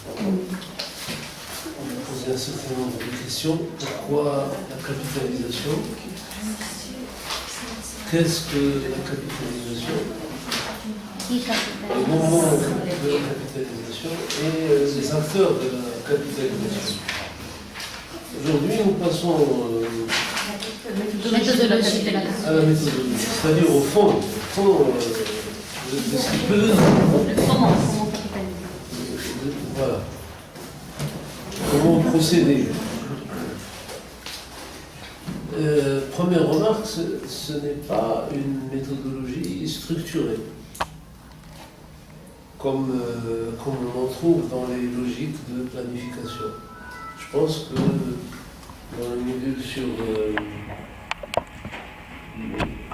On a posé un certain nombre de questions. Pourquoi la capitalisation? Qu'est-ce que la capitalisation? Le moment de la capitalisation et les acteurs de la capitalisation. Aujourd'hui, nous passons à la méthodologie, c'est-à-dire au fond de ce qui peut. Voilà. Comment procéder? Première remarque, ce n'est pas une méthodologie structurée, comme on en trouve dans les logiques de planification. Je pense que dans le milieu sur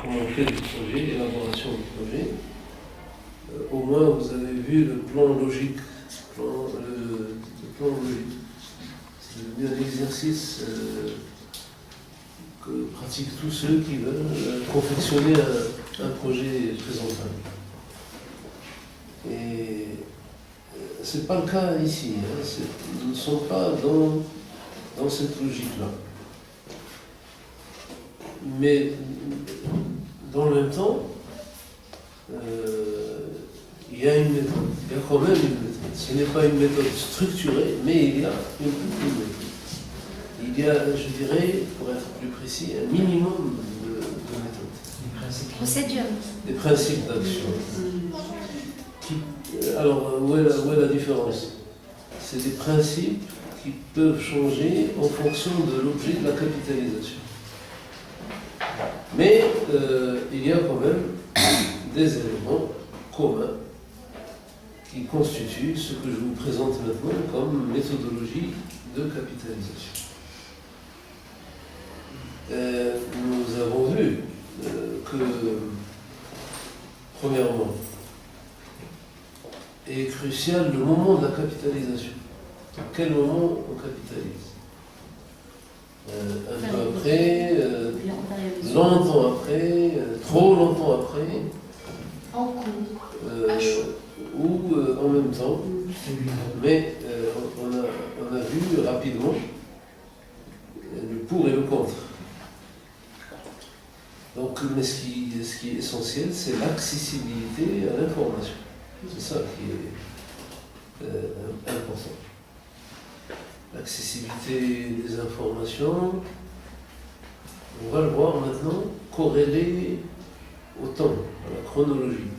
comment on fait du projet, l'élaboration du projet, au moins vous avez vu le plan logique. Le plan logique. C'est devenu un exercice que pratiquent tous ceux qui veulent confectionner un projet présentable. Et ce n'est pas le cas ici. Nous ne sommes pas dans cette logique-là. Mais dans le même temps, il y a une méthode. Il y a quand même une méthode. Ce n'est pas une méthode structurée, mais il y a une méthode. Il y a, je dirais, pour être plus précis, un minimum de méthodes. Procédure. Des principes d'action. Alors, où est la différence? C'est des principes qui peuvent changer en fonction de l'objet de la capitalisation. Mais il y a quand même des éléments communs qui constituent ce que je vous présente maintenant comme méthodologie de capitalisation. Nous avons vu que, premièrement, est crucial le moment de la capitalisation. À quel moment on capitalise? Un peu après, longtemps après, trop longtemps après, En cours. ou en même temps. Mais on a vu rapidement le pour et le contre. Donc, mais ce qui est essentiel, c'est l'accessibilité à l'information. C'est ça qui est important. L'accessibilité des informations, on va le voir maintenant, corrélée au temps, à la chronologie.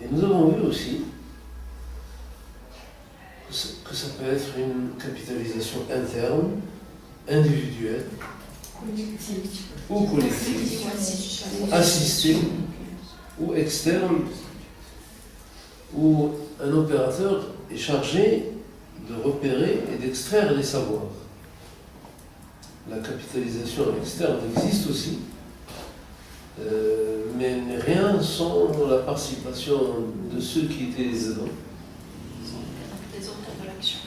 Et nous avons vu aussi que ça peut être une capitalisation interne, individuelle, ou collective, assistée, ou externe, où un opérateur est chargé de repérer et d'extraire les savoirs. La capitalisation externe existe aussi, mais rien sans la participation de ceux qui étaient dedans. Des auteurs de l'action.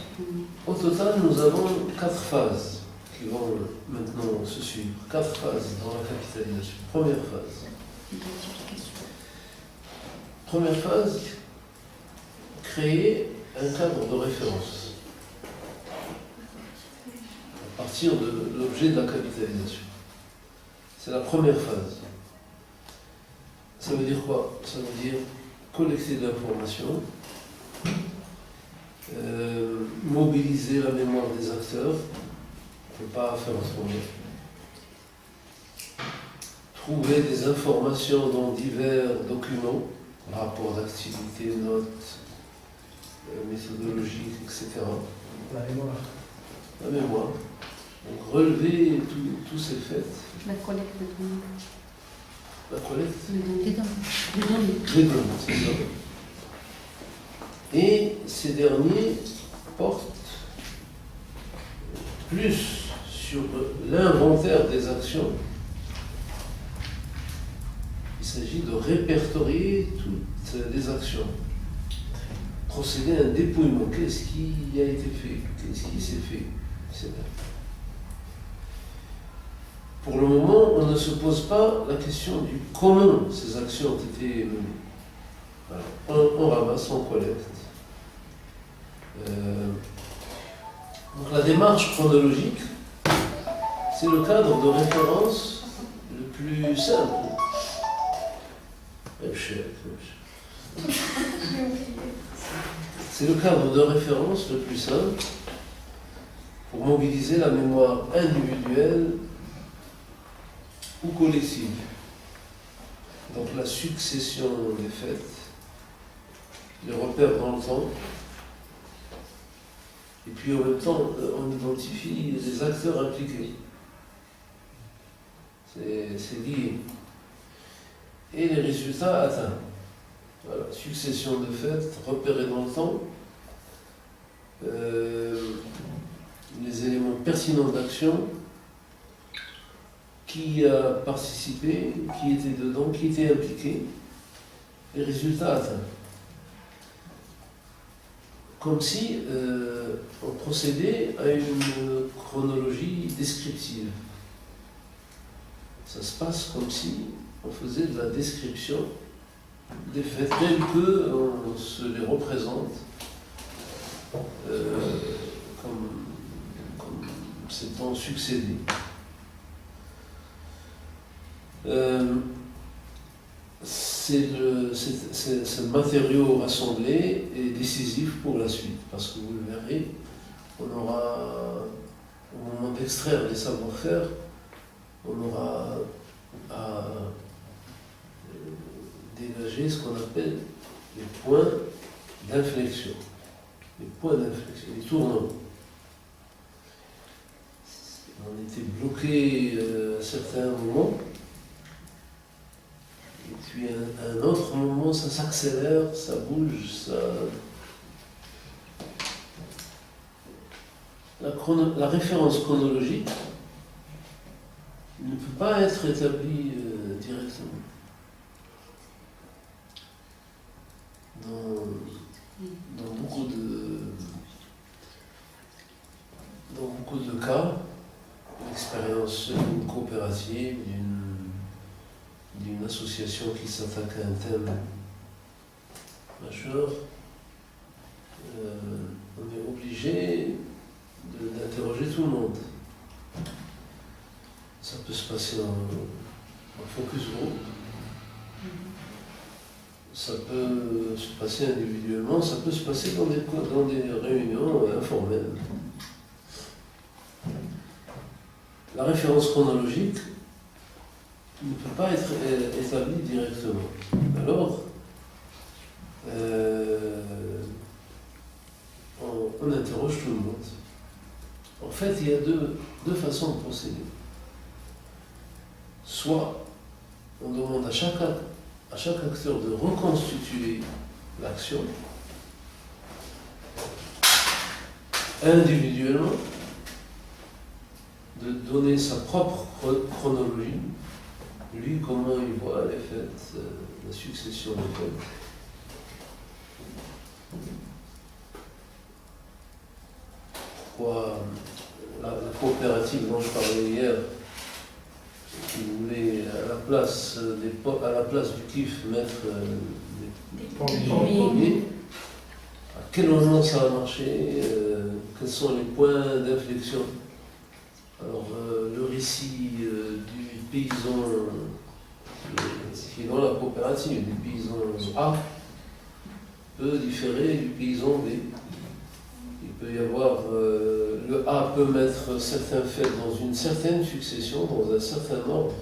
Au total, nous avons 4 phases qui vont maintenant se suivre. 4 phases dans la capitalisation. Première phase, créer un cadre de référence à partir de l'objet de la capitalisation. C'est la première phase. Ça veut dire quoi? Ça veut dire collecter de l'information, mobiliser la mémoire des acteurs, on ne peut pas faire autrement. Trouver des informations dans divers documents, rapports d'activité, notes, méthodologiques, etc. La mémoire. La mémoire. Donc relever tous ces faits. La collecte de données. La collecte Des données. des données, c'est ça. Et ces derniers portent plus sur l'inventaire des actions. Il s'agit de répertorier toutes les actions. Procéder à un dépouillement. Qu'est-ce qui a été fait? Qu'est-ce qui s'est fait? etc. Pour le moment, on ne se pose pas la question du comment ces actions ont été menées. Alors, on ramasse, on collecte. Donc la démarche chronologique, c'est le cadre de référence le plus simple. C'est le cadre de référence le plus simple pour mobiliser la mémoire individuelle ou collective. Donc la succession des faits, les repères dans le temps, et puis en même temps, on identifie les acteurs impliqués. C'est lié. Et les résultats atteints. Voilà, succession de faits, repérés dans le temps, les éléments pertinents d'action, qui a participé, qui était dedans, qui était impliqué, les résultats atteints. Comme si on procédait à une chronologie descriptive. Ça se passe comme si on faisait de la description des faits tels qu'on se les représente comme s'étant succédé. Ce matériau rassemblé est décisif pour la suite, parce que vous le verrez, on aura, au moment d'extraire les savoir-faire, on aura à dégager ce qu'on appelle les points d'inflexion. Les points d'inflexion, les tournants. On était bloqué à certains moments, et puis à un autre moment, ça s'accélère, ça bouge, La référence chronologique ne peut pas être établie directement. Dans beaucoup de cas, l'expérience d'une coopérative, d'une association qui s'attaque à un thème majeur, on est obligé d'interroger tout le monde. Ça peut se passer en focus group, ça peut se passer individuellement, ça peut se passer dans des réunions informelles. La référence chronologique ne peut pas être établie directement. Alors, on interroge tout le monde. En fait, il y a deux façons de procéder. Soit on demande à chaque acteur de reconstituer l'action individuellement, de donner sa propre chronologie, lui comment il voit les faits, la succession des faits. Pourquoi la coopérative dont je parlais hier, qui voulait à la place du kiff mettre des pommiers, à quel moment ça a marché, quels sont les points d'inflexion. Alors le récit du paysan qui est dans la coopérative, du paysan A, peut différer du paysan B. Il peut y avoir, le A peut mettre certains faits dans une certaine succession, dans un certain ordre.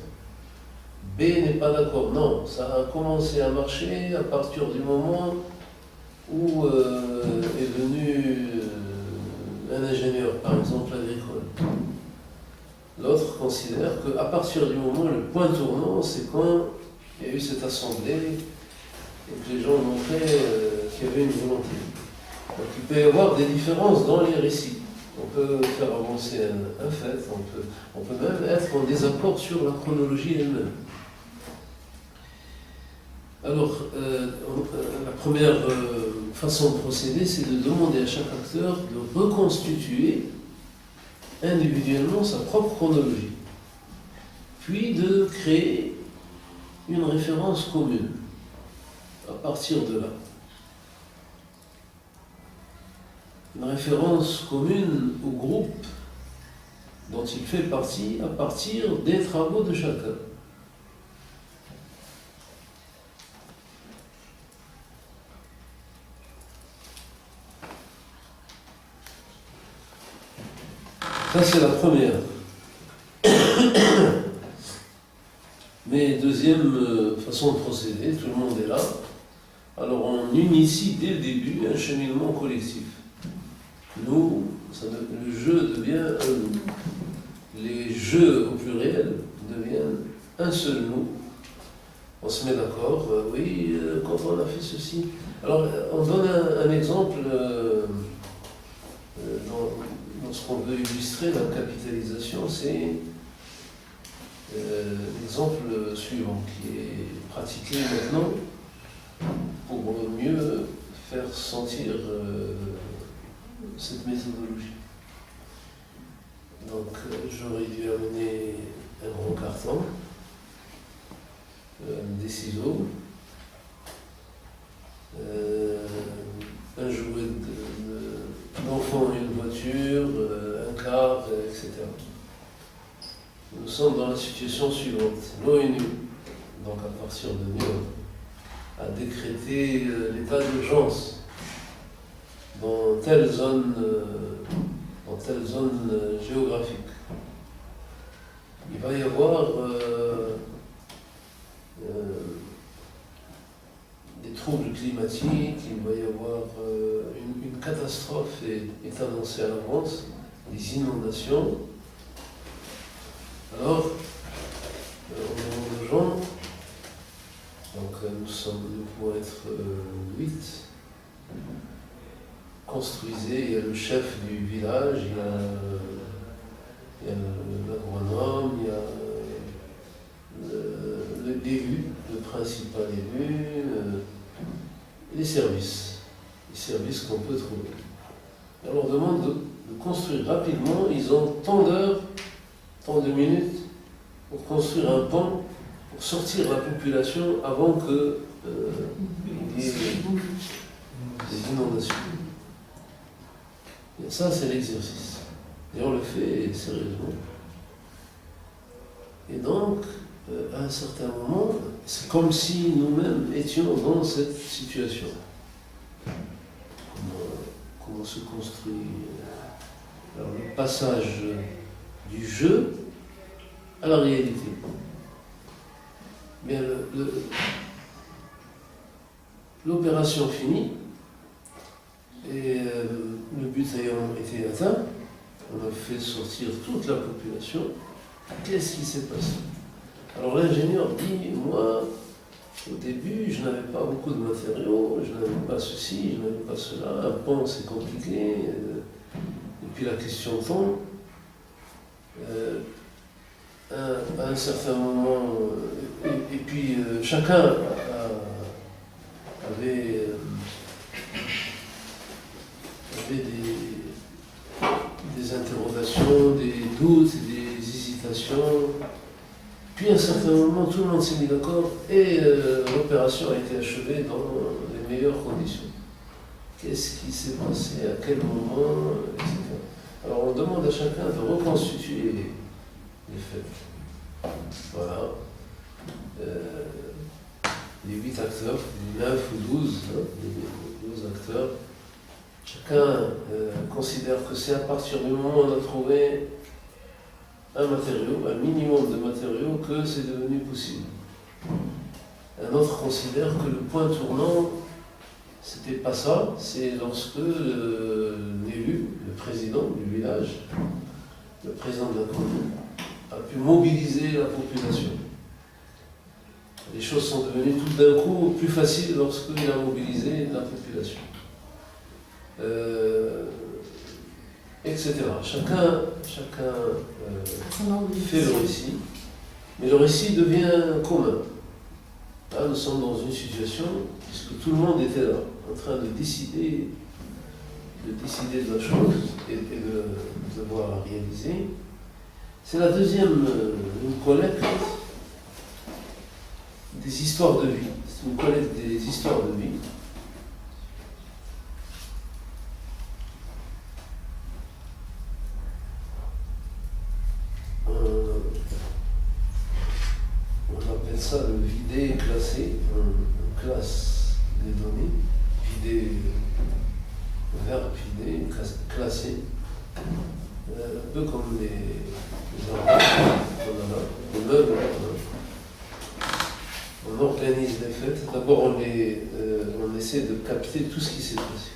B n'est pas d'accord. Non, ça a commencé à marcher à partir du moment où est venu un ingénieur, par exemple agricole. L'autre considère qu'à partir du moment, le point tournant, c'est quand il y a eu cette assemblée et que les gens montraient qu'il y avait une volonté. Donc il peut y avoir des différences dans les récits. On peut faire avancer un fait, on peut même être en désaccord sur la chronologie elle-même. Alors, la première façon de procéder, c'est de demander à chaque acteur de reconstituer individuellement sa propre chronologie, puis de créer une référence commune. à partir de là. Une référence commune au groupe dont il fait partie à partir des travaux de chacun. Ça, c'est la première. Mais deuxième façon de procéder, tout le monde est là. Alors on initie dès le début un cheminement collectif. Nous, le jeu devient un nous. Les jeux au pluriel deviennent un seul nous. On se met d'accord, oui, quand on a fait ceci. Alors on donne un exemple dans ce qu'on veut illustrer, la capitalisation, c'est l'exemple suivant qui est pratiqué maintenant pour mieux faire sentir cette méthodologie. Donc j'aurais dû amener un gros carton, des ciseaux, un jouet d'enfant, une voiture, un car, etc. Nous sommes dans la situation suivante. L'ONU, donc à partir de New York, a décrété l'état d'urgence dans telle zone géographique. Il va y avoir des troubles climatiques, il va y avoir une catastrophe est annoncée à l'avance, des inondations. Alors, on demande aux gens, donc nous pouvons être 8, construisez, il y a le chef du village, il y a l'agronome, il y a l'élu, le principal élu, les services qu'on peut trouver. Alors on demande de construire rapidement, ils ont tant d'heures, tant de minutes pour construire un pont, pour sortir la population avant qu'il y ait des inondations. Et ça, c'est l'exercice. Et on le fait sérieusement. Et donc, à un certain moment, c'est comme si nous-mêmes étions dans cette situation. Comment se construit alors, le passage du jeu à la réalité. Bien, l'opération finie, et le but ayant été atteint, on a fait sortir toute la population. Qu'est-ce qui s'est passé? Alors l'ingénieur dit, moi, au début, je n'avais pas beaucoup de matériaux, je n'avais pas ceci, je n'avais pas cela, un pont c'est compliqué, et puis la question tombe. À un certain moment, et puis chacun avait des interrogations, des doutes, des hésitations. Puis à un certain moment, tout le monde s'est mis d'accord et l'opération a été achevée dans les meilleures conditions. Qu'est-ce qui s'est passé, à quel moment, etc. Alors on demande à chacun de reconstituer les faits. Voilà. Les 8 acteurs, 9 ou 12, les 12 acteurs, chacun considère que c'est à partir du moment où on a trouvé un matériau, un minimum de matériaux, que c'est devenu possible. Un autre considère que le point tournant, c'était pas ça, c'est lorsque l'élu, le président du village, le président de la commune, a pu mobiliser la population. Les choses sont devenues tout d'un coup plus faciles lorsqu'il a mobilisé la population. Etc. Chacun fait le récit, mais le récit devient commun. Là, nous sommes dans une situation, puisque tout le monde était là, en train de décider de la chose et de devoir la réaliser. C'est la deuxième, une collecte des histoires de vie. une collecte des histoires de vie. On appelle ça le vidé classé. On classe les données. Vidé, verbe vidé, classé. Un peu comme les organes qu'on a là, les meubles qu'on a. On organise les fêtes. D'abord, on essaie de capter tout ce qui s'est passé.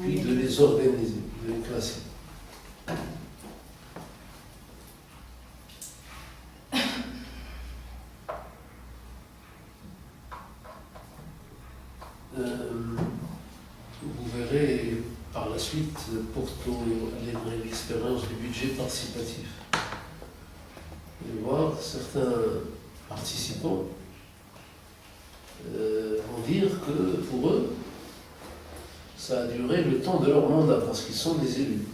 Puis de les organiser, de les classer. Vous verrez par la suite, Porto a l'expérience du budget participatif. Et voir certains participants vont dire que pour eux, ça a duré le temps de leur mandat parce qu'ils sont des élus.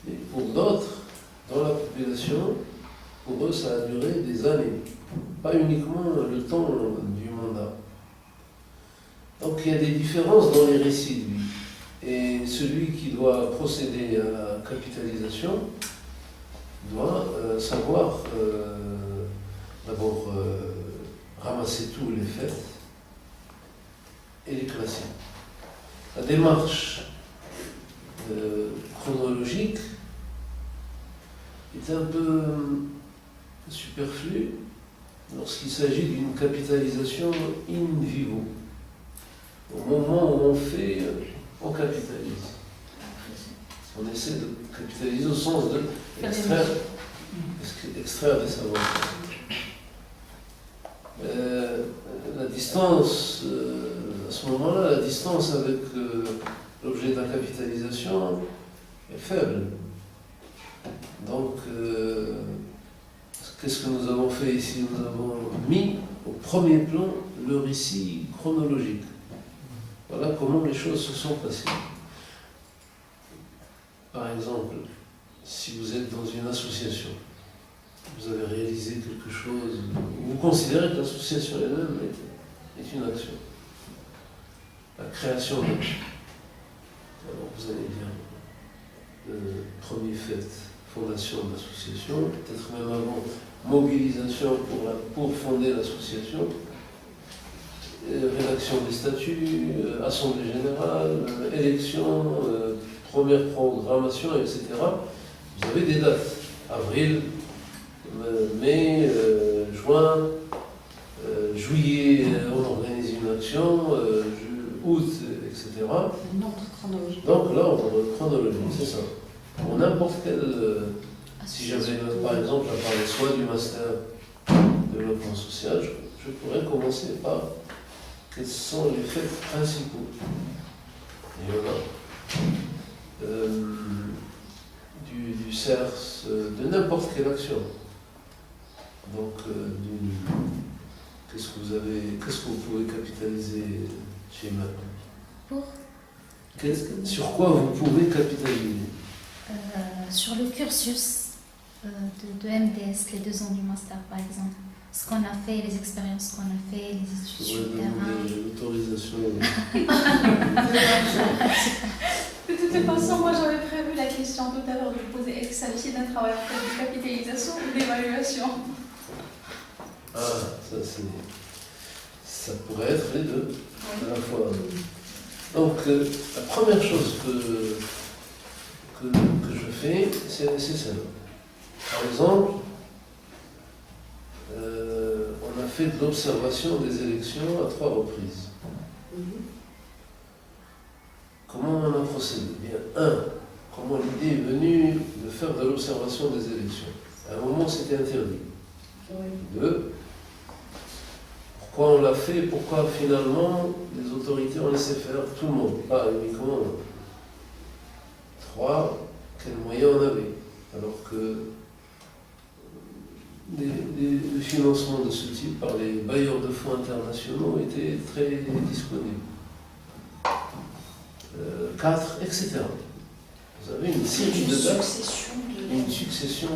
Et pour d'autres, dans la population, pour eux, ça a duré des années, pas uniquement le temps du mandat. Donc il y a des différences dans les récits, lui. Et celui qui doit procéder à la capitalisation doit savoir d'abord ramasser tous les faits et les classer. La démarche chronologique est un peu superflue lorsqu'il s'agit d'une capitalisation in vivo. Au moment où on fait, on capitalise. On essaie de capitaliser au sens de extraire des savoirs. La distance, à ce moment-là, la distance avec l'objet de la capitalisation est faible. Donc, qu'est-ce que nous avons fait ici? Nous avons mis au premier plan le récit chronologique. Voilà comment les choses se sont passées. Par exemple, si vous êtes dans une association, vous avez réalisé quelque chose, vous considérez que l'association elle-même est une action. La création d'action. Alors vous allez dire, premier fait, fondation de l'association, peut-être même avant, mobilisation pour fonder l'association, rédaction des statuts, assemblée générale, élection, première programmation, etc. Vous avez des dates. Avril, mai, juin, juillet, on organise une action, août, etc. L'ordre chronologique. Donc l'ordre chronologique, c'est ça. Pour n'importe quel... si j'avais par exemple à parler soit du master de développement social, je pourrais commencer par quels sont les faits principaux. Il y en a. Du CERS, de n'importe quelle action. Donc, qu'est-ce que vous pouvez capitaliser chez MAP? Sur quoi vous pouvez capitaliser? Sur le cursus de MDS, les 2 ans du master par exemple. Ce qu'on a fait, les expériences qu'on a fait, les études sur le terrain. L'autorisation. De toute façon, moi j'avais prévu la question tout à l'heure de vous poser, est-ce qu'il s'agit d'un travail de capitalisation ou d'évaluation? Ah, ça pourrait être les deux, à la fois. Donc, la première chose que je fais, c'est celle-là. Par exemple, on a fait de l'observation des élections à 3 reprises. Comment on a procédé? Bien, comment l'idée est venue de faire de l'observation des élections? À un moment, c'était interdit. 2, pourquoi on l'a fait? Pourquoi finalement les autorités ont laissé faire tout le monde, pas uniquement? 3, quels moyens on avait? Alors que les financements de ce type par les bailleurs de fonds internationaux étaient très disponibles. 4, etc. Vous avez une série de dates, une succession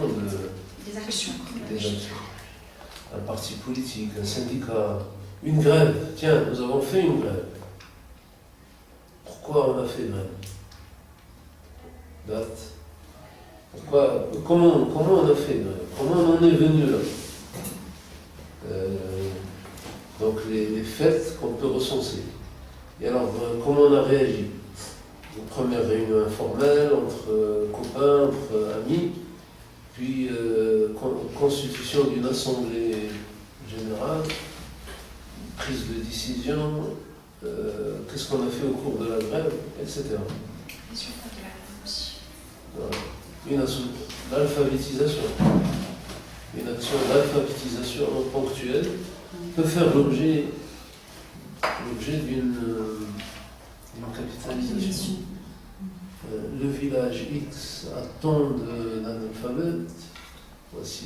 des actions. un parti politique, un syndicat, une grève. Tiens, nous avons fait une grève. Pourquoi on a fait grève? Date. Pourquoi, comment on a fait grève? Comment on en est venu là? Donc les faits qu'on peut recenser. Et alors, comment on a réagi? Une première réunion informelle entre copains, entre amis, puis constitution d'une assemblée générale, prise de décision, qu'est-ce qu'on a fait au cours de la grève, etc. Voilà. Une action d'alphabétisation. Une action d'alphabétisation ponctuelle peut faire l'objet d'une capitalisation. Le village X a tant d'analphabètes, voici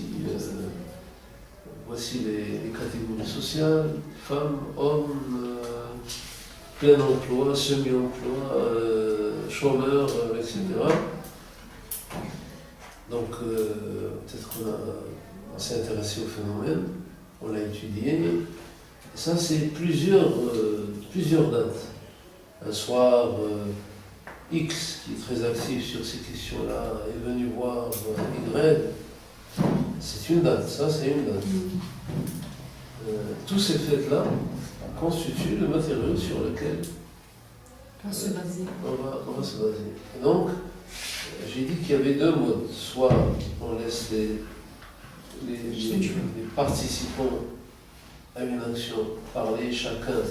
les catégories sociales, femmes, hommes, plein emploi, semi-emploi, chômeurs, etc. Donc peut-être qu'on s'est intéressé au phénomène, on l'a étudié. Et ça, c'est plusieurs dates. Un soir, X, qui est très actif sur ces questions-là, est venu voir Y. C'est une date, ça c'est une date. Tous ces faits-là constituent le matériau sur lequel on va se baser. On va se baser. Et donc, j'ai dit qu'il y avait deux modes. Soit on laisse les participants à une action parler chacun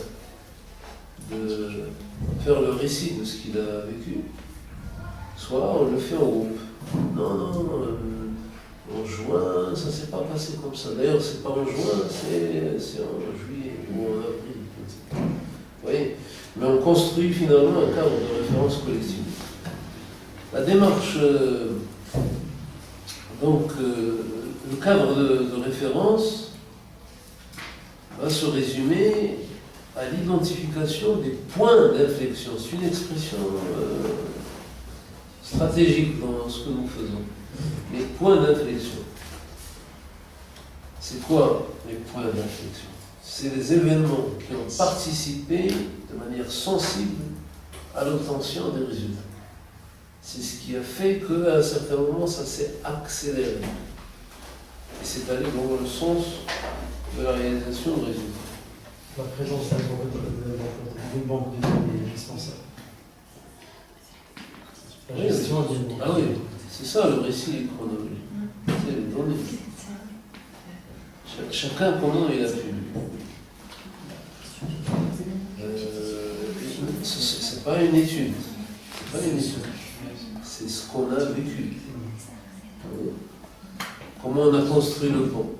de faire le récit de ce qu'il a vécu, soit on le fait en groupe. Non, en juin, ça ne s'est pas passé comme ça. D'ailleurs, c'est pas en juin, c'est en juillet ou en avril. Vous voyez? Mais on construit finalement un cadre de référence collective. La démarche, le cadre de référence va se résumer à l'identification des points d'inflexion. C'est une expression stratégique dans ce que nous faisons. Les points d'inflexion. C'est quoi les points d'inflexion? C'est les événements qui ont participé de manière sensible à l'obtention des résultats. C'est ce qui a fait qu'à un certain moment, ça s'est accéléré. Et c'est allé dans le sens de la réalisation de résultats. La présence d'une banque de données indispensable. La gestion des données. Ah oui, c'est ça le récit chronologique. C'est les données. Chacun comment il a pu. C'est pas une étude. C'est pas une étude. C'est ce qu'on a vécu. Comment on a construit le pont.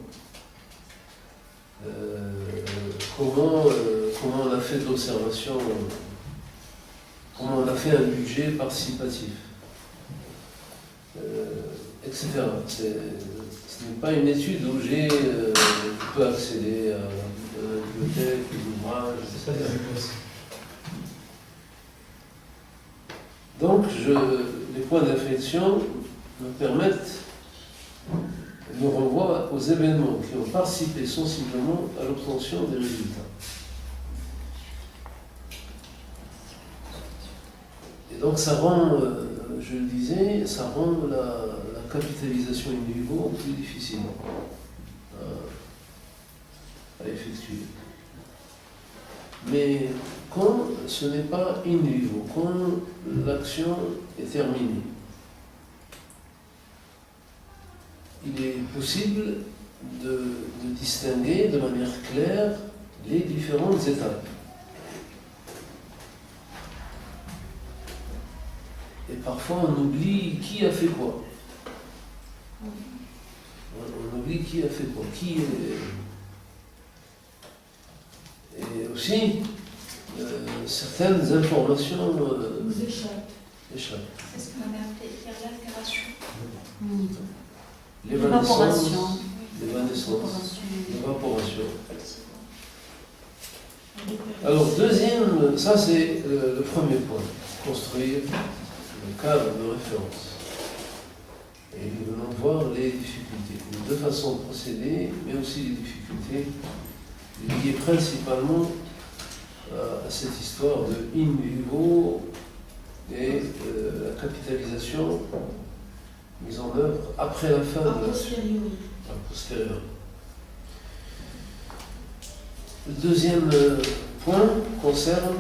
Comment on a fait de l'observation, comment on a fait un budget participatif, etc. Ce n'est pas une étude où je peux accéder à la bibliothèque, aux ouvrages, etc. Donc, les points d'inflexion me permettent, nous renvoient aux événements qui ont participé sensiblement à l'obtention des résultats. Et donc ça rend, je le disais, ça rend la capitalisation in vivo plus difficile à effectuer. Mais quand ce n'est pas in vivo, quand l'action est terminée, il est possible de distinguer de manière claire les différentes étapes. Et parfois on oublie qui a fait quoi. On oublie qui a fait quoi. Et aussi, certaines informations nous échappent. échappent. C'est ce qu'on avait appelé hier l'altération. L'évaporation. L'évaporation. Alors, deuxième, ça c'est le premier point, construire le cadre de référence. Et nous venons de voir les difficultés. Les deux façons de procéder, mais aussi les difficultés liées principalement à cette histoire de in vivo et la capitalisation mise en œuvre après la fin de l'action. A posteriori. Le deuxième point concerne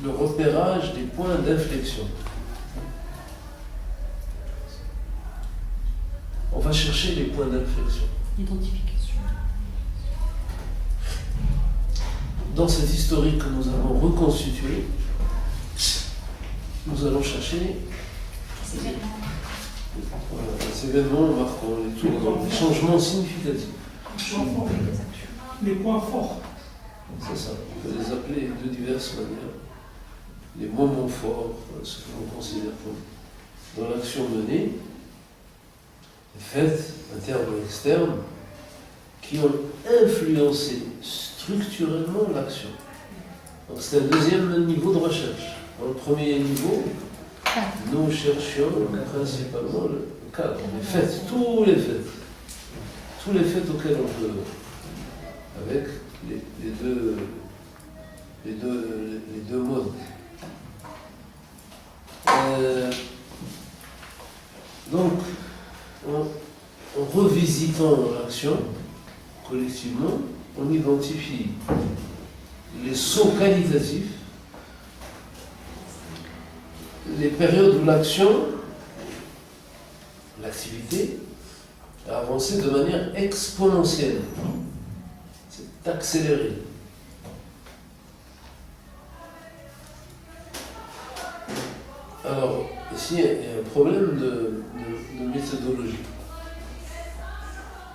le repérage des points d'inflexion. On va chercher les points d'inflexion. Identification. Dans cette historique que nous avons reconstituée, nous allons chercher les événements marquants, les tournants, les changements significatifs. Les points forts. C'est ça, on peut les appeler de diverses manières. Les moments forts, ce que l'on considère comme dans l'action menée, les faits internes ou externes, qui ont influencé structurellement l'action. Donc c'est un deuxième niveau de recherche. Dans le premier niveau, nous cherchions principalement le cadre, les faits, tous les faits auxquels on peut, avec les deux modes. Donc, en revisitant l'action collectivement, on identifie les sauts qualitatifs, les périodes où l'activité a avancé de manière exponentielle. C'est accéléré. Alors, ici, il y a un problème de méthodologie.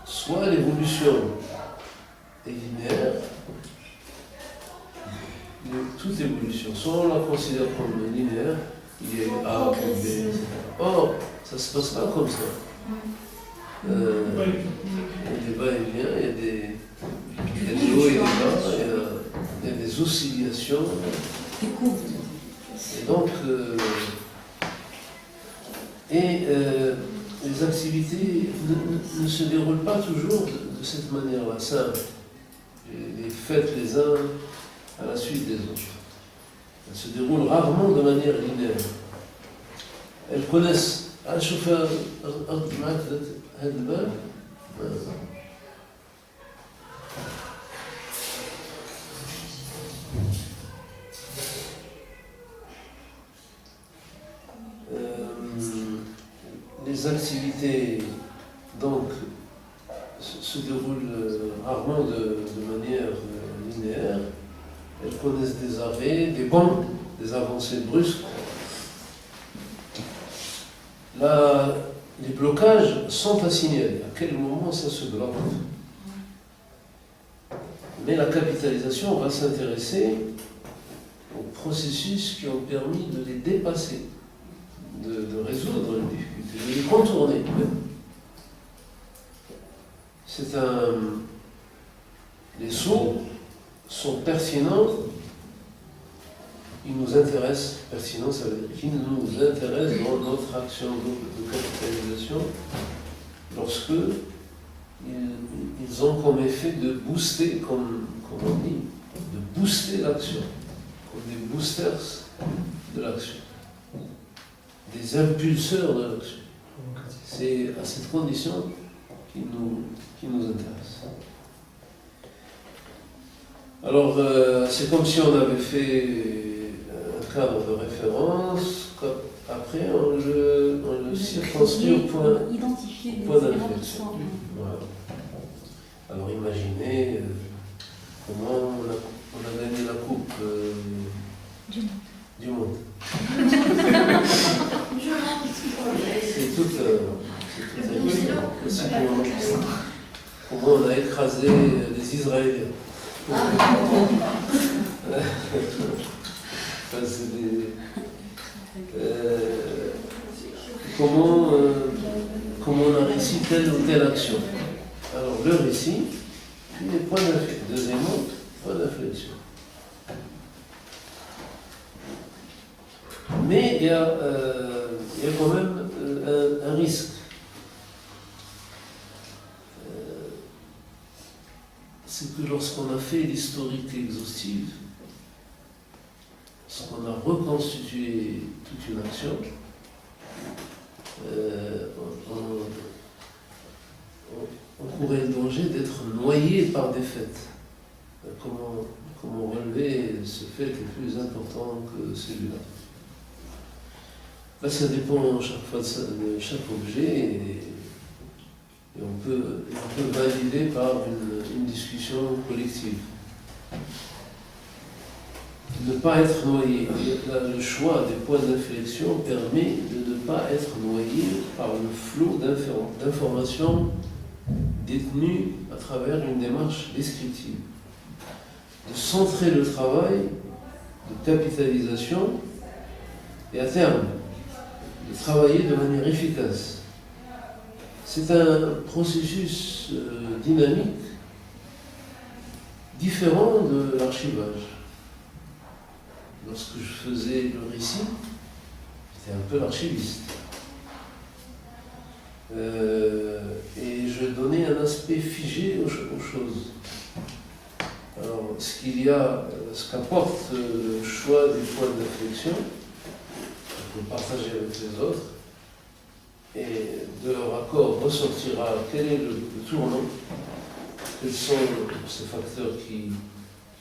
Soit l'évolution est linéaire, toute évolution, soit on la considère comme linéaire, il y a A, B, etc. Or, ça ne se passe pas comme ça. Il y a des va-et-vient, il y a des hauts et des bas, il y a des oscillations. Des courbes. Et donc, les activités ne se déroulent pas toujours de cette manière-là, simple. Les faites les uns à la suite des autres. Elles se déroulent rarement de manière linéaire. Elles connaissent. chauffeur les activités donc se déroulent rarement de manière linéaire. Elles connaissent des arrêts, des bonds, des avancées brusques. Là, les blocages sont à signaler. À quel moment ça se bloque? Mais la capitalisation va s'intéresser aux processus qui ont permis de les dépasser, de résoudre les difficultés, de les contourner même. Les sauts sont pertinents, ils nous intéressent, pertinent ça veut dire qu'ils nous intéressent dans notre action de capitalisation lorsque ils ont comme effet de booster, comme on dit, de booster l'action, comme des boosters de l'action, des impulseurs de l'action. C'est à cette condition qui nous intéresse. Alors, c'est comme si on avait fait un cadre de référence, après on le circonscrit au point d'inflexion. Voilà. Alors imaginez comment on a gagné la coupe du monde. C'est tout comment on a écrasé les Israéliens. Comment on a réussi telle ou telle action. Alors le récit, puis les points d'inflexion. Deuxièmement, point d'inflexion. Mais il y a quand même un risque. C'est que lorsqu'on a fait l'historique exhaustive, lorsqu'on a reconstitué toute une action, on courait le danger d'être noyé par des faits. Comment relever ce fait qui est plus important que celui-là? Là, ça dépend chaque fois de chaque objet et on peut valider par une discussion collective. Ne pas être noyé. Le choix des points d'inflexion permet de ne pas être noyé par le flot d'informations détenues à travers une démarche descriptive. De centrer le travail de capitalisation et à terme, de travailler de manière efficace. C'est un processus dynamique différent de l'archivage. Lorsque je faisais le récit, j'étais un peu l'archiviste. Et je donnais un aspect figé aux choses. Alors, ce qu'apporte le choix des points d'inflexion, je peux partager avec les autres, et de leur accord ressortira quel est le tournant, quels sont ces facteurs qui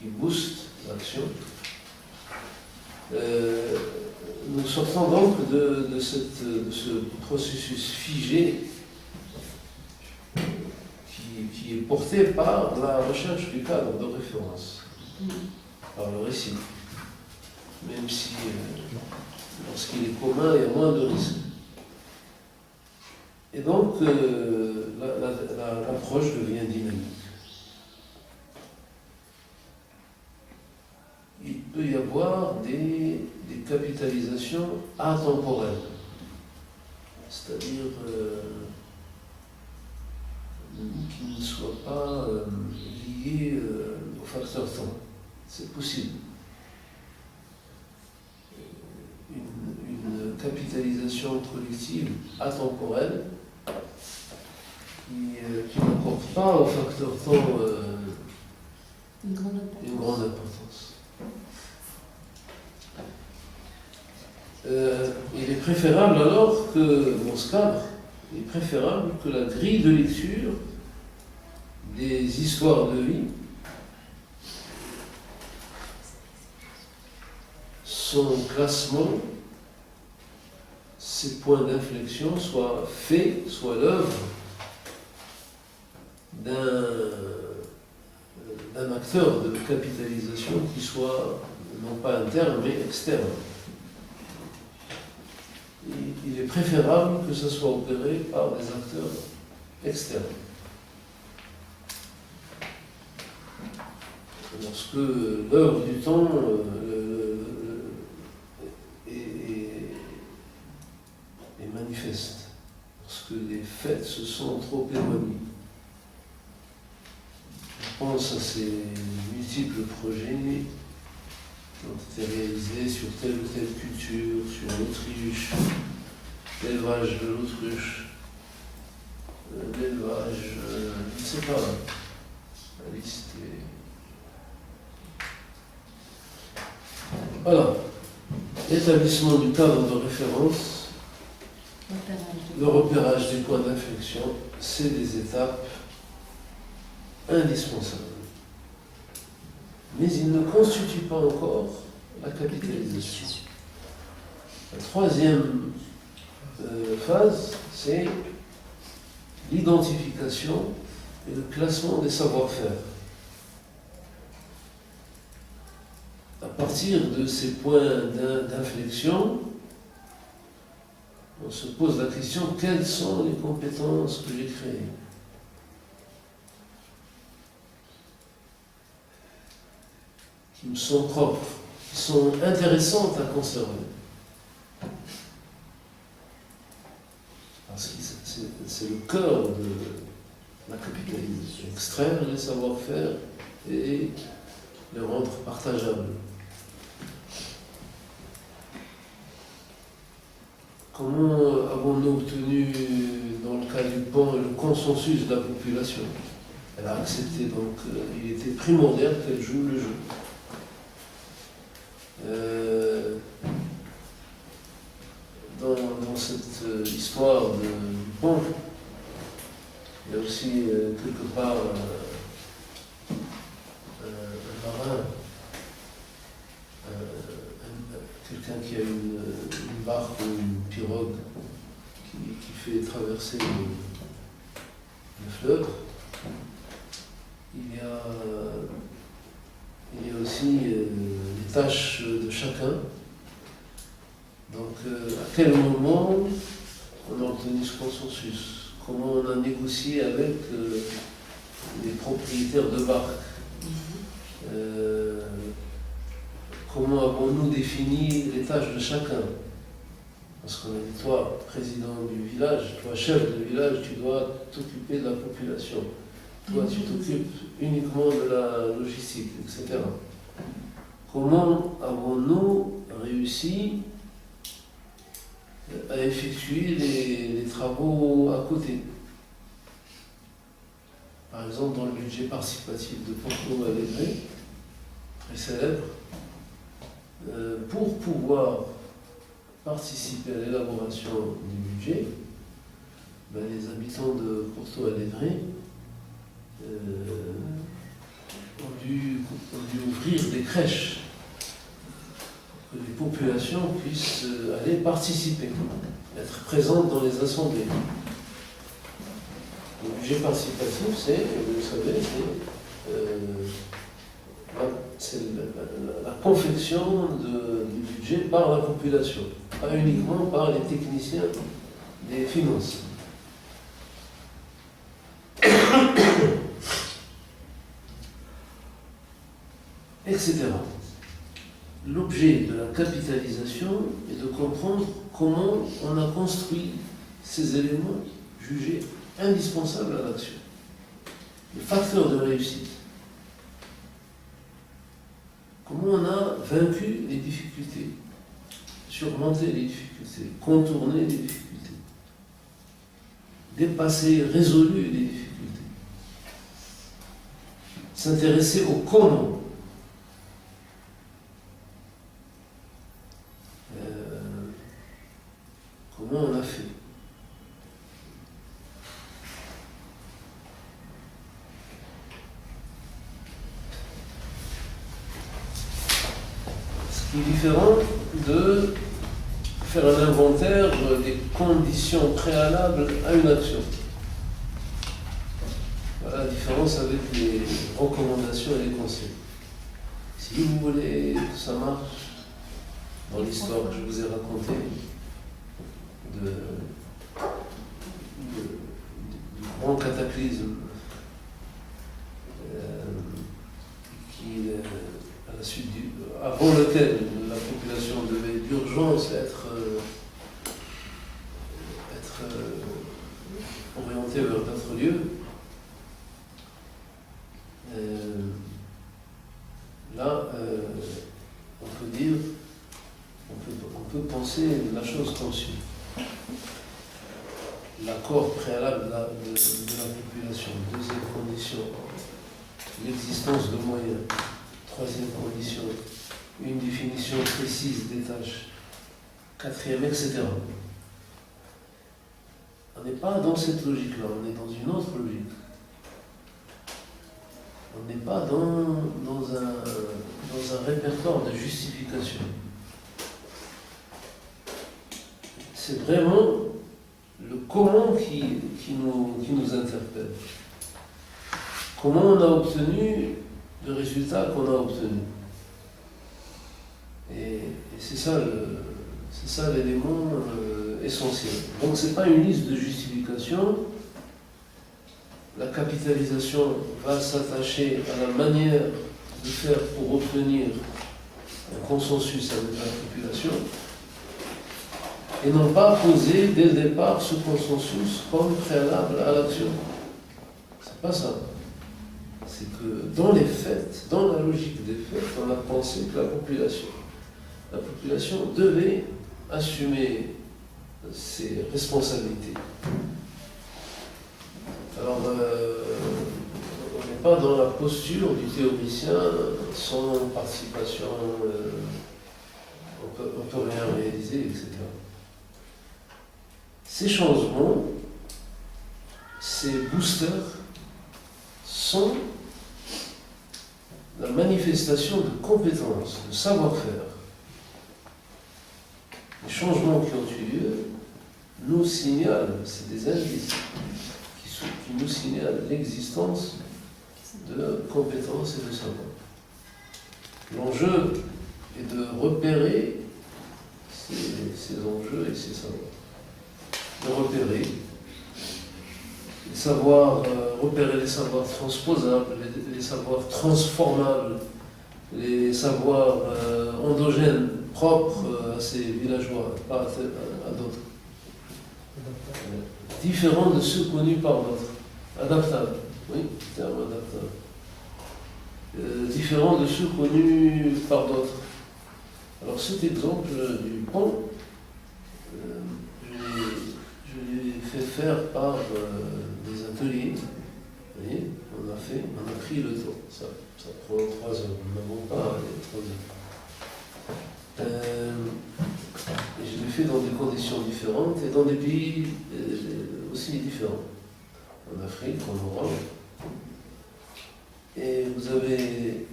boostent l'action. Nous sortons donc de ce processus figé qui est porté par la recherche du cadre de référence, par le récit, même si lorsqu'il est commun, il y a moins de risques. Et donc, l'approche devient dynamique. Il peut y avoir des capitalisations atemporelles, c'est-à-dire qui ne soient pas liées au facteur temps. C'est possible. Une capitalisation collective atemporelle qui n'apporte pas au facteur temps une grande importance. Il est préférable alors que, dans ce cadre, il est préférable que la grille de lecture des histoires de vie, son classement, ses points d'inflexion soient faits, soit l'œuvre d'un acteur de capitalisation qui soit non pas interne mais externe. Il est préférable que ça soit opéré par des acteurs externes. Lorsque l'œuvre du temps est manifeste, lorsque les faits se sont trop éloignés. Je pense à ces multiples projets qui ont été réalisés sur telle ou telle culture, sur l'Autriche, l'élevage de l'autruche, l'élevage, je ne sais pas, la liste est... Voilà, l'établissement du cadre de référence, le repérage des points d'inflexion, c'est des étapes indispensables. Mais il ne constitue pas encore la capitalisation. La troisième phase, c'est l'identification et le classement des savoir-faire. À partir de ces points d'inflexion, on se pose la question, quelles sont les compétences que j'ai créées ? Qui me sont propres, qui sont intéressantes à conserver. Parce que c'est le cœur de la capitalisation. Extraire les savoir-faire et les rendre partageables. comment avons-nous obtenu, dans le cas du PAN, le consensus de la population? Elle a accepté, donc il était primordial qu'elle joue le jeu. Dans cette histoire du PAN, il y a aussi quelque part un marin, quelqu'un qui a une barque ou une pirogue qui fait traverser le fleuve. Il y a aussi les tâches de chacun. Donc, à quel moment on a obtenu ce consensus? Comment on a négocié avec les propriétaires de barques? Comment avons-nous défini les tâches de chacun? Parce qu'on a dit, toi, président du village, toi, chef de village, tu dois t'occuper de la population. Toi, tu t'occupes uniquement de la logistique, etc. Comment avons-nous réussi à effectuer les travaux à côté? Par exemple, dans le budget participatif de Porto Alegre, très célèbre, pour pouvoir participer à l'élaboration du budget, les habitants de Porto Alegre ont dû ouvrir des crèches pour que les populations puissent aller participer, être présentes dans les assemblées. Le budget participatif, c'est, vous le savez, c'est la confection du budget par la population, pas uniquement par les techniciens des finances. Etc. L'objet de la capitalisation est de comprendre comment on a construit ces éléments jugés indispensables à l'action. Le facteur de réussite. Comment on a vaincu les difficultés, surmonté les difficultés, contourné les difficultés, dépassé, résolu les difficultés, s'intéresser au comment. Comment on a fait. Ce qui est différent de faire un inventaire des conditions préalables à une action. Voilà la différence avec les recommandations et les conseils. Si vous voulez que ça marche, dans l'histoire que je vous ai racontée, du grand cataclysme à la suite avant lequel la population devait d'urgence être orientée vers d'autres lieux. Là, on peut dire, on peut penser la chose comme suit. L'accord préalable de la population. Deuxième condition, l'existence de moyens. Troisième condition, une définition précise des tâches. Quatrième, etc. On n'est pas dans cette logique-là, on est dans une autre logique. On n'est pas dans un répertoire de justification. C'est vraiment le comment qui nous interpelle. Comment on a obtenu le résultat qu'on a obtenu. Et c'est ça l'élément essentiel. Donc ce n'est pas une liste de justification. La capitalisation va s'attacher à la manière de faire pour obtenir un consensus avec la population et non pas poser dès le départ ce consensus comme préalable à l'action. C'est pas ça. C'est que dans les faits, dans la logique des faits, on a pensé que la population devait assumer ses responsabilités. Alors, on n'est pas dans la posture du théoricien, sans participation, on peut rien réaliser, etc. Ces changements, ces boosters, sont la manifestation de compétences, de savoir-faire. Les changements qui ont eu lieu nous signalent, c'est des indices qui nous signalent l'existence de compétences et de savoir. L'enjeu est de repérer ces enjeux et ces savoirs. De repérer les savoirs, repérer les savoirs transposables, les savoirs transformables, les savoirs endogènes, propres à ces villageois, pas à d'autres. Différents de ceux connus par d'autres. Adaptables, oui, terme adaptable. Différents de ceux connus par d'autres. Alors cet exemple du pont, je l'ai fait faire par des ateliers. Vous voyez, on a pris le temps. Ça prend 3 heures. Nous n'avons pas 3 heures. Et je l'ai fait dans des conditions différentes et dans des pays aussi différents. En Afrique, en Europe. Et vous avez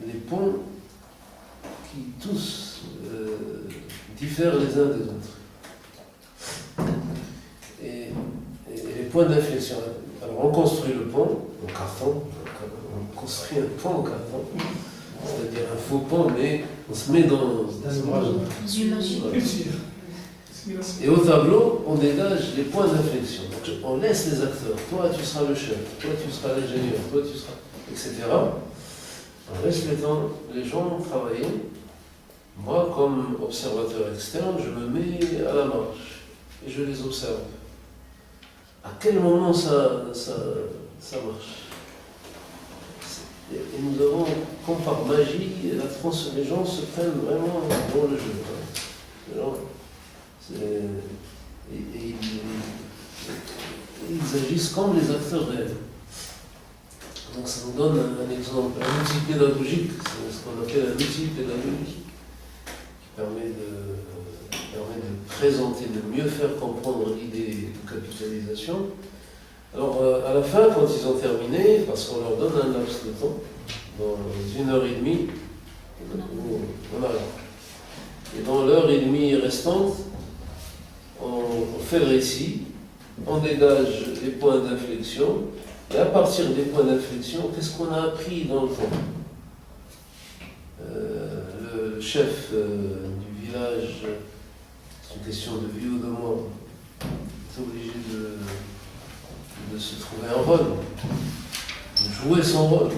les ponts qui tous diffèrent les uns des autres. Et les points d'inflexion. Alors on construit le pont en carton, on construit un pont en carton, c'est-à-dire un faux pont, mais on se met dans J'imagine. Et au tableau, on dégage les points d'inflexion. Donc on laisse les acteurs. Toi, tu seras le chef. Toi, tu seras l'ingénieur. Toi, tu seras... etc. On laisse les gens travailler. Moi, comme observateur externe, je me mets à la marge et je les observe. À quel moment ça marche? Et nous avons, comme par magie, les gens se prennent vraiment dans le jeu. Les gens, ils agissent comme les acteurs réels. Donc ça nous donne un exemple, un outil pédagogique, c'est ce qu'on appelle un outil pédagogique, qui permet de présenter, de mieux faire comprendre l'idée de capitalisation. Alors à la fin, quand ils ont terminé, parce qu'on leur donne un laps de temps, dans 1h30, on arrête. Et dans l'heure et demie restante, on fait le récit, on dégage les points d'inflexion, et à partir des points d'inflexion, qu'est-ce qu'on a appris dans le temps? Le chef du village, c'est une question de vie ou de mort, est obligé de se trouver un rôle, de jouer son rôle,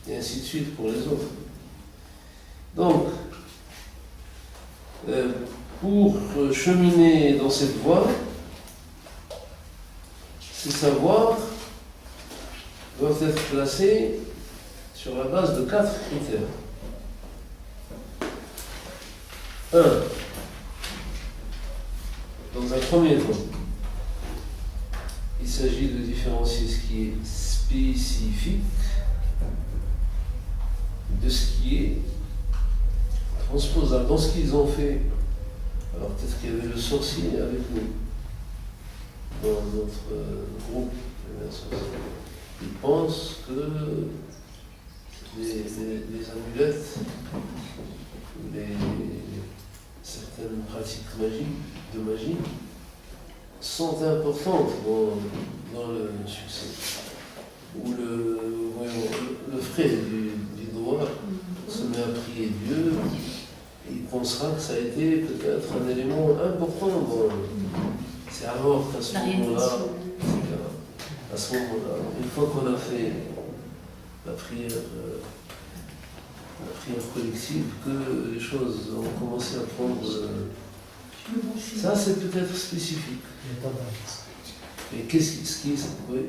et ainsi de suite pour les autres. Donc, pour cheminer dans cette voie, ces savoirs doivent être classés sur la base de 4 critères. 1. Dans un premier temps, il s'agit de différencier ce qui est spécifique de ce qui est transposable. Dans ce qu'ils ont fait, alors peut-être qu'il y avait le sorcier avec nous, dans notre groupe, ils pensent que les amulettes, certaines pratiques de magie sont importantes dans le succès. Ou le frère du doigt se met à prier Dieu, et il pensera que ça a été peut-être un élément important. C'est alors qu'à ce moment-là, une fois qu'on a fait la prière collective, que les choses ont commencé à prendre. Ça, c'est peut-être spécifique. Et qu'est-ce qui est. Oui,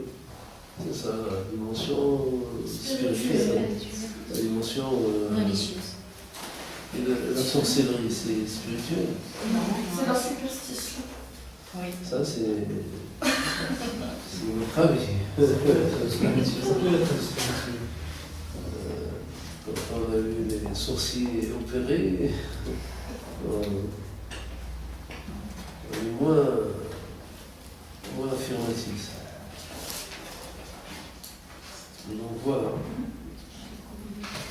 c'est ça, la dimension spirituelle, la dimension religieuse. Et la sorcellerie, c'est spirituel. Non, c'est la superstition. Oui. Ça, c'est notre avis. Ça peut être dispositif. Quand on a vu les sourcils opérés, on est moins affirmatif. Donc voilà.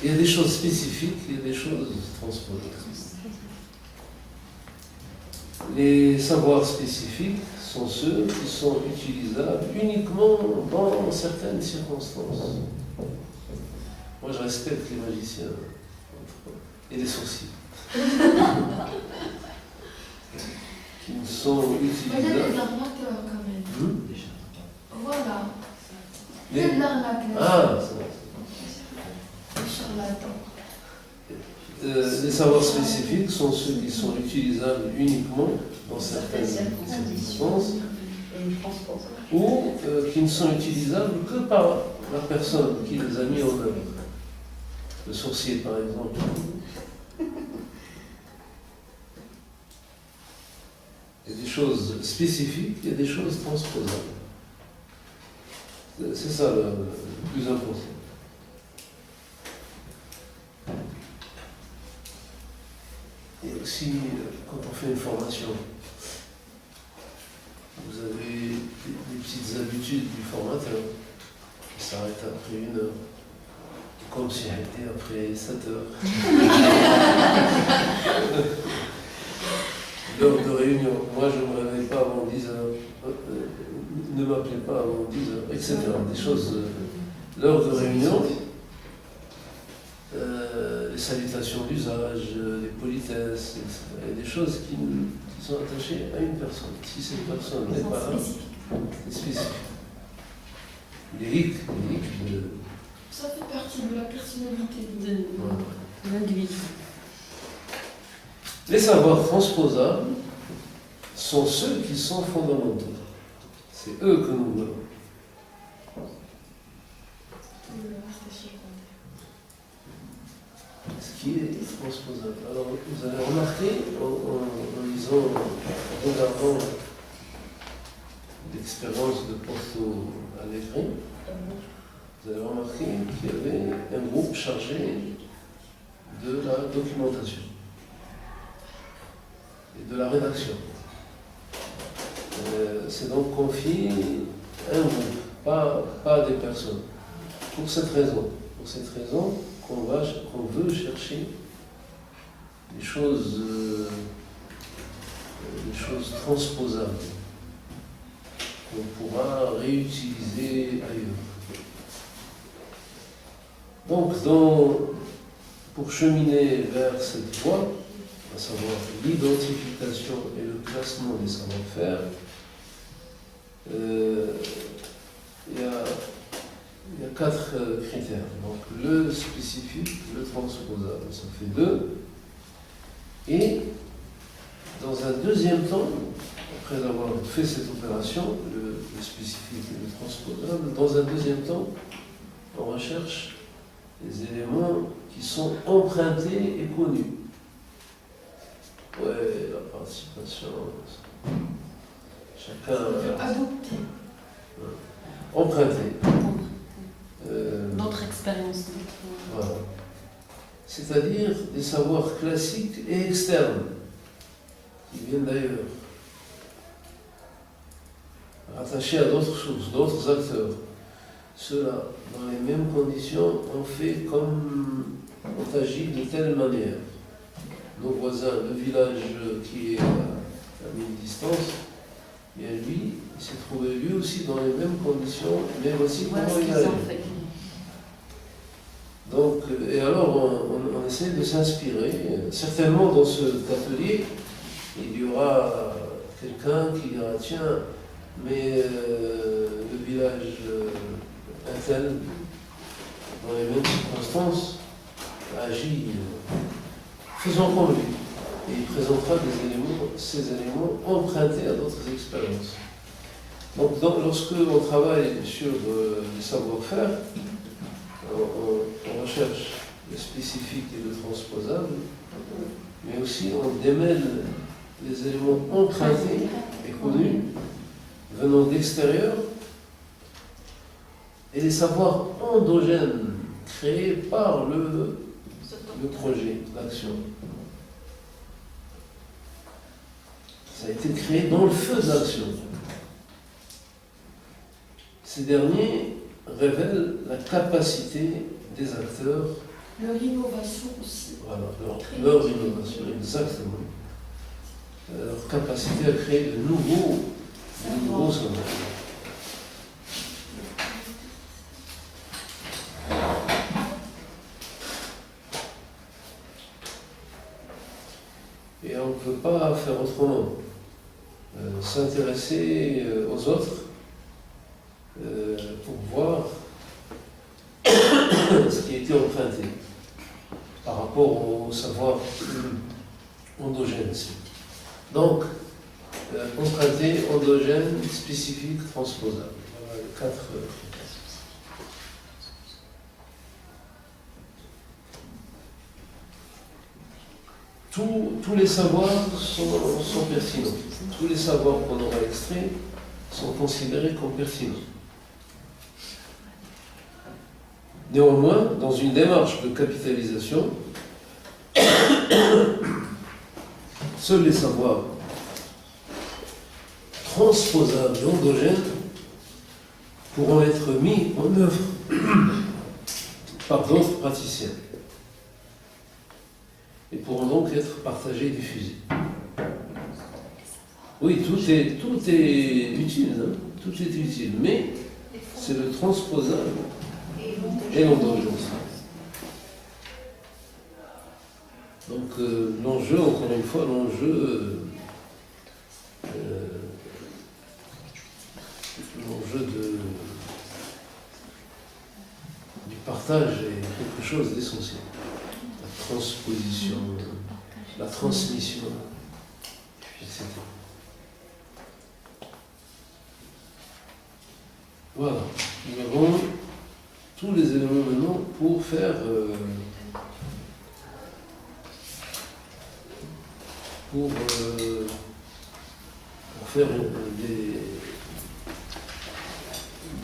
Il y a des choses spécifiques, il y a des choses transposées. Les savoirs spécifiques sont ceux qui sont utilisables uniquement dans certaines circonstances. Moi, je respecte les magiciens et les sorciers qui ne sont Mais il y a utilisables. des arnaqueurs quand même. Voilà. Il y Les- a de l'arnaque là. Ah, Les charlatans. les savoirs spécifiques sont ceux qui sont utilisables uniquement dans certaines circonstances Et une transport. ou qui ne sont utilisables que par la personne qui les a mis en œuvre. Le sorcier, par exemple. Il y a des choses spécifiques, il y a des choses transposables. C'est ça le plus important. Et aussi, quand on fait une formation, vous avez des petites habitudes du formateur qui s'arrête après 1 heure, comme si elle était après 7 heures. L'heure de réunion, moi je ne me réveille pas avant 10 heures, ne m'appelez pas avant 10 heures, etc. Des choses, l'heure de réunion, les salutations d'usage, les politesses, etc. Il y a des choses qui sont attachées à une personne. Si cette personne n'est pas là, c'est spécifique. Les hic de... Ça fait partie de la personnalité. De l'individu. Les savoirs transposables sont ceux qui sont fondamentaux. C'est eux que nous voulons. Ce qui est transposable. Alors, vous avez remarqué, en lisant, en regardant l'expérience de Porto Alegre, vous avez remarqué qu'il y avait un groupe chargé de la documentation et de la rédaction. C'est donc confié à un groupe, pas des personnes. Pour cette raison qu'on veut chercher des choses transposables qu'on pourra réutiliser ailleurs. Donc, pour cheminer vers cette voie, à savoir l'identification et le classement des savoir-faire, il y a 4 critères. Donc le spécifique, le transposable, ça fait 2. Et dans un deuxième temps, après avoir fait cette opération, le spécifique et le transposable, dans un deuxième temps, on recherche les éléments qui sont empruntés et connus. Ouais, la participation, chacun Adopté. emprunté. D'autres expériences. Voilà. C'est-à-dire des savoirs classiques et externes qui viennent d'ailleurs, rattachés à d'autres choses, d'autres acteurs. Ceux-là, dans les mêmes conditions, ont fait comme ont agi de telle manière. Nos voisins, le village qui est à 1000 distance, bien lui, il s'est trouvé lui aussi dans les mêmes conditions, mais aussi Voilà comment ce il qu'ils a ont fait. Donc, et alors on essaie de s'inspirer. Certainement dans cet atelier, il y aura quelqu'un qui dira tiens, mais le village un tel, dans les mêmes circonstances, agit, faisons comme lui. Et il présentera ces éléments empruntés à d'autres expériences. Donc lorsque on travaille sur les savoir-faire, on recherche le spécifique et le transposable, mais aussi on démêle les éléments empruntés et connus, venant d'extérieur, et les savoirs endogènes créés par le projet, l'action. Ça a été créé dans le feu de l'action. Ces derniers révèlent la capacité des acteurs, Leur innovation aussi. voilà, leur innovation, exactement, leur capacité à créer de nouveaux savoirs. Et on ne peut pas faire autrement. S'intéresser aux autres pour voir ce qui a été emprunté par rapport au savoir endogène. Donc, emprunté, endogène, spécifique, transposable. Voilà les 4 critères. Tous les savoirs sont pertinents. Tous les savoirs qu'on aura extraits sont considérés comme pertinents. Néanmoins, dans une démarche de capitalisation, seuls les savoirs transposables et endogènes pourront être mis en œuvre par d'autres praticiens et pourront donc être partagés et diffusés. Oui, tout est utile, hein, tout est utile, mais c'est le transposable et l'endogène. Donc l'enjeu, encore une fois, du partage est quelque chose d'essentiel. La transposition, la transmission, etc. Voilà, nous avons tous les éléments maintenant pour faire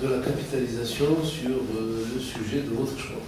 de la capitalisation sur le sujet de votre choix.